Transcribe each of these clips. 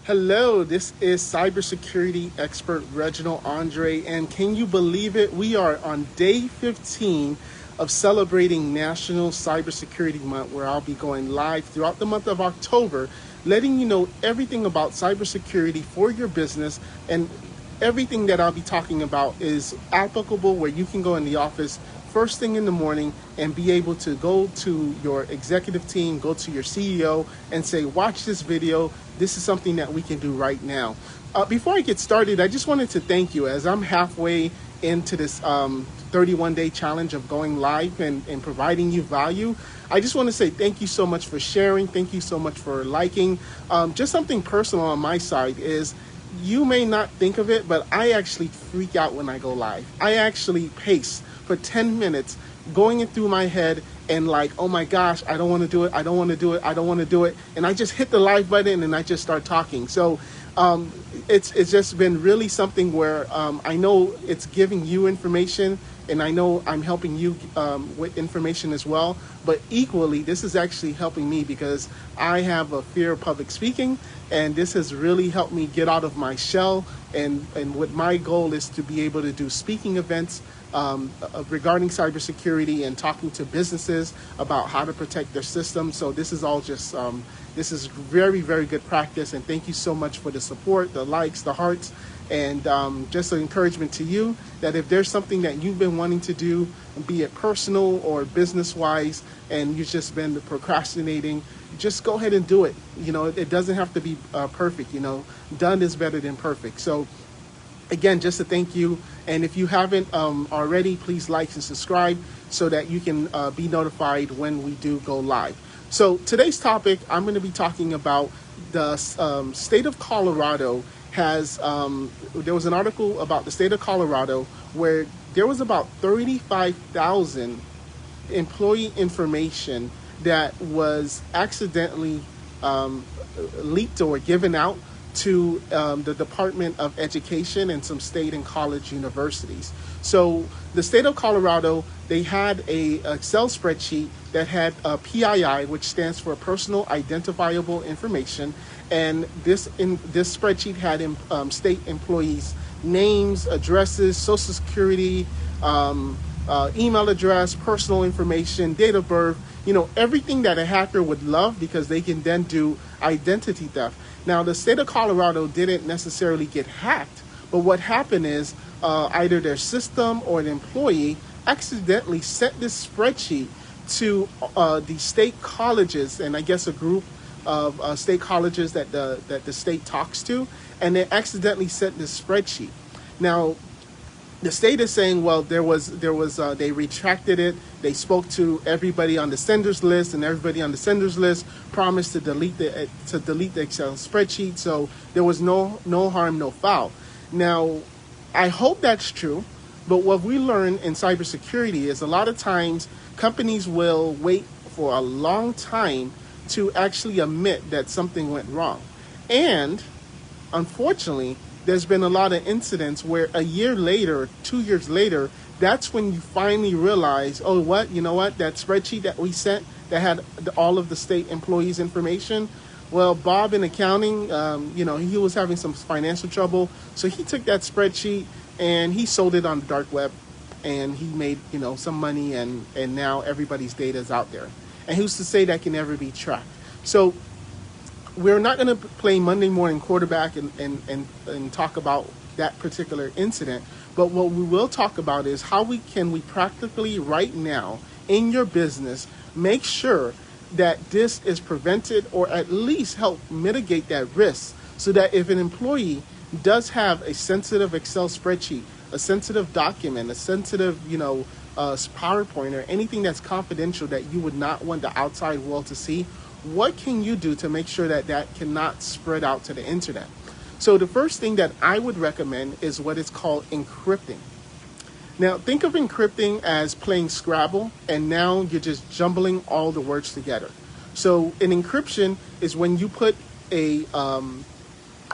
Hello, this is cybersecurity expert Reginald Andre, and can you believe it? We are on day 15 of celebrating National Cybersecurity Month, where I'll be going live throughout the month of October, letting you know everything about cybersecurity for your business, and everything that I'll be talking about is applicable where you can go in the office first thing in the morning and be able to go to your executive team, go to your CEO and say, watch this video. This is something that we can do right now. Before I get started, I just wanted to thank you as I'm halfway into this 31-day challenge of going live and providing you value. I just want to say thank you so much for sharing. Thank you so much for liking. Just something personal on my side is, you may not think of it, but I actually freak out when I go live. I actually pace for 10 minutes going it through my head and like, oh my gosh, I don't want to do it. I don't want to do it. I don't want to do it. And I just hit the live button and I just start talking. So it's just been really something where I know it's giving you information, and I know I'm helping you with information as well. But equally, this is actually helping me because I have a fear of public speaking, and this has really helped me get out of my shell. And what my goal is to be able to do speaking events regarding cybersecurity and talking to businesses about how to protect their systems. So this is all just this is very, very good practice, and thank you so much for the support, the likes, the hearts, and just an encouragement to you that if there's something that you've been wanting to do, be it personal or business-wise, and you've just been procrastinating, just go ahead and do it. You know, it doesn't have to be perfect. You know, done is better than perfect. So again, just to thank you. And if you haven't already, please like and subscribe so that you can be notified when we do go live. So today's topic, I'm going to be talking about the state of Colorado has, there was an article about the state of Colorado where there was about 35,000 employee information that was accidentally leaked or given out to the Department of Education and some state and college universities. So the state of Colorado, they had a Excel spreadsheet that had a PII, which stands for Personal Identifiable Information, and this spreadsheet had state employees' names, addresses, social security, email address, personal information, date of birth, you know, everything that a hacker would love, because they can then do identity theft. Now, the state of Colorado didn't necessarily get hacked, but what happened is either their system or an employee accidentally sent this spreadsheet to the state colleges, and I guess a group of state colleges that the state talks to, and they accidentally sent this spreadsheet. Now, the state is saying, well, they retracted it. They spoke to everybody on the senders list, and everybody on the senders list promised to delete the Excel spreadsheet. So there was no harm, no foul. Now, I hope that's true, but what we learn in cybersecurity is a lot of times companies will wait for a long time to actually admit that something went wrong. And unfortunately, there's been a lot of incidents where a year later, 2 years later, that's when you finally realize, oh, you know what, that spreadsheet that we sent that had all of the state employees' information, well, Bob in accounting, he was having some financial trouble, so he took that spreadsheet and he sold it on the dark web, and he made, some money, and now everybody's data is out there. And who's to say that can never be tracked? So we're not going to play Monday morning quarterback and talk about that particular incident, but what we will talk about is how we practically right now in your business make sure that this is prevented, or at least help mitigate that risk, so that if an employee does have a sensitive Excel spreadsheet, a sensitive document, a sensitive PowerPoint, or anything that's confidential that you would not want the outside world to see, what can you do to make sure that that cannot spread out to the internet? So the first thing that I would recommend is what is called encrypting. Now, think of encrypting as playing Scrabble, and now you're just jumbling all the words together. So an encryption is when you put a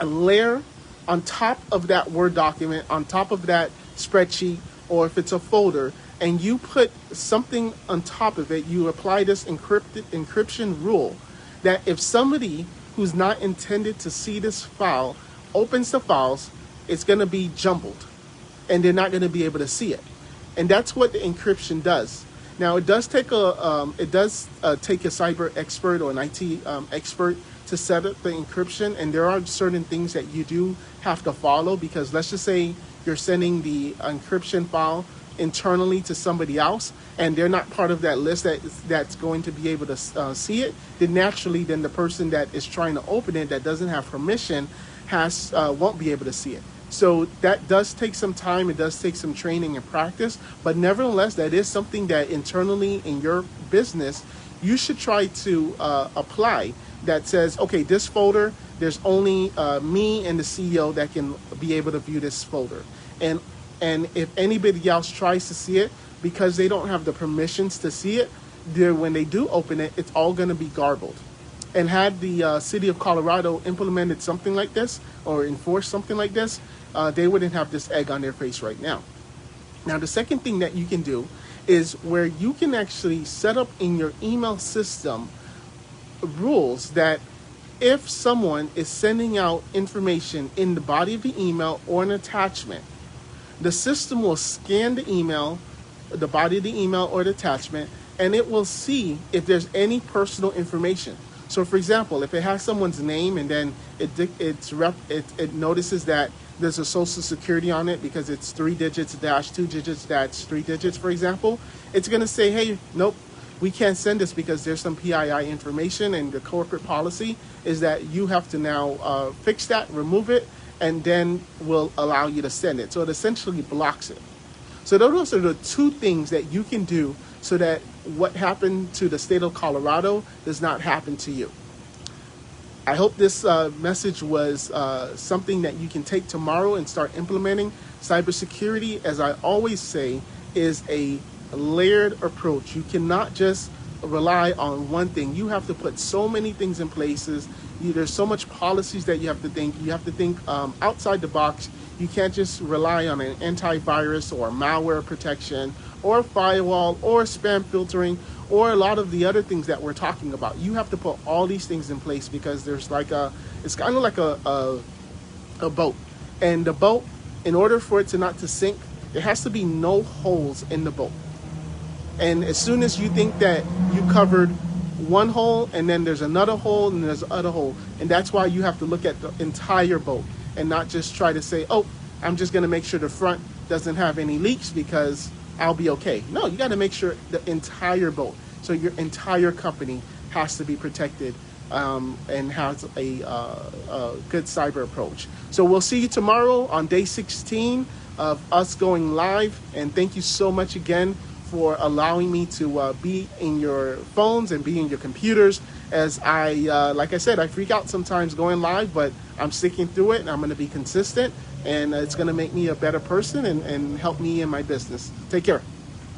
layer on top of that Word document, on top of that spreadsheet, or if it's a folder, and you put something on top of it. You apply this encryption rule that if somebody who's not intended to see this file opens the files, it's going to be jumbled and they're not going to be able to see it. And that's what the encryption does. Now, it does take a cyber expert or an IT expert to set up the encryption, and there are certain things that you do have to follow, because let's just say you're sending the encryption file internally to somebody else and they're not part of that list that's going to be able to see it, then naturally then the person that is trying to open it that doesn't have permission won't be able to see it. So that does take some time, it does take some training and practice, but nevertheless that is something that internally in your business you should try to apply, that says, okay, this folder, there's only me and the CEO that can be able to view this folder. And if anybody else tries to see it, because they don't have the permissions to see it, when they do open it, it's all going to be garbled. And had the city of Colorado implemented something like this or enforced something like this, they wouldn't have this egg on their face right now. Now, the second thing that you can do is where you can actually set up in your email system rules that if someone is sending out information in the body of the email or an attachment, the system will scan the email, the body of the email or the attachment, and it will see if there's any personal information. So, for example, if it has someone's name and then it notices that there's a social security on it because it's 3 digits dash 2 digits dash 3 digits, for example, it's going to say, hey, nope, we can't send this because there's some PII information, and the corporate policy is that you have to now fix that, remove it, and then will allow you to send it. So it essentially blocks it. So those are the two things that you can do so that what happened to the state of Colorado does not happen to you. I hope this message was something that you can take tomorrow and start implementing. Cybersecurity, as I always say, is a layered approach. You cannot just rely on one thing. You have to put so many things in places. There's so much policies that you have to think. You have to think outside the box. You can't just rely on an antivirus or malware protection or firewall or spam filtering or a lot of the other things that we're talking about. You have to put all these things in place because there's it's kind of like a boat. And the boat, in order for it to not to sink, there has to be no holes in the boat. And as soon as you think that you covered one hole and then there's another hole and there's another hole, and that's why you have to look at the entire boat and not just try to say, oh, I'm just going to make sure the front doesn't have any leaks because I'll be okay. No, you got to make sure the entire boat, so your entire company has to be protected and has a good cyber approach. So we'll see you tomorrow on day 16 of us going live, and thank you so much again for allowing me to be in your phones and be in your computers. As like I said, I freak out sometimes going live, but I'm sticking through it and I'm going to be consistent, and it's going to make me a better person and help me in my business. Take care.